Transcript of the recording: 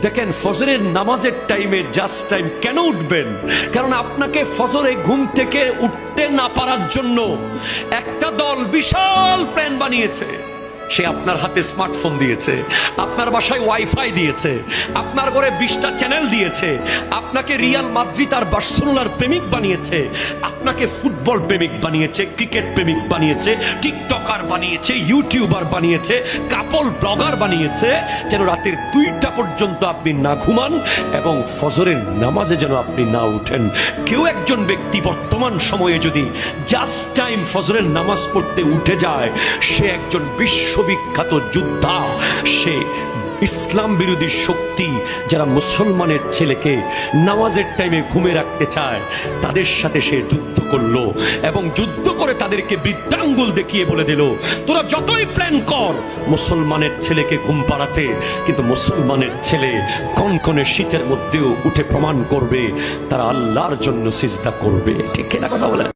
দেখেন ফজরের নামাজের টাইমে জাস্ট টাইম কেন উঠবেন? কারণ আপনাকে ফজরে ঘুম থেকে উঠতে না পারার জন্য একটা দল বিশাল প্ল্যান বানিয়েছে। সে আপনার হাতে স্মার্টফোন দিয়েছে, আপনার বাসায় ওয়াইফাই দিয়েছে, আপনার ঘরে 20টা চ্যানেল দিয়েছে, আপনাকে রিয়াল মাদ্রিদ আর বার্সেলোনার প্রেমিক বানিয়েছে, আপনাকে ফুটবল প্রেমিক বানিয়েছে, ক্রিকেট প্রেমিক বানিয়েছে, টিকটকার বানিয়েছে, ইউটিউবার বানিয়েছে, কাপল ব্লগার বানিয়েছে, যেন রাতের 2টা পর্যন্ত আপনি না ঘুমান এবং ফজরের নামাজে যেন আপনি না উঠেন। কেউ একজন ব্যক্তি বর্তমান সময়ে যদি জাস্ট টাইম ফজরের নামাজ পড়তে উঠে যায়, সে একজন বিশ্ববিখ্যাত যোদ্ধা। সে ইসলাম বিরোধী শক্তি যারা মুসলমানের ছেলেকে নামাজের টাইমে ঘুমে রাখতে চায়, তাদের সাথে সে যুদ্ধ করলো এবং যুদ্ধ করে তাদেরকে বৃদ্ধাঙ্গুল দেখিয়ে বলে দিল, তোরা যতই প্ল্যান কর মুসলমানের ছেলেকে ঘুম পাড়াতে, কিন্তু মুসলমানের ছেলে কনকনে শীতের মধ্যেও উঠে প্রমাণ করবে তারা আল্লাহর জন্য সিজদা করবে। ঠিক কিনা কথা বলেন?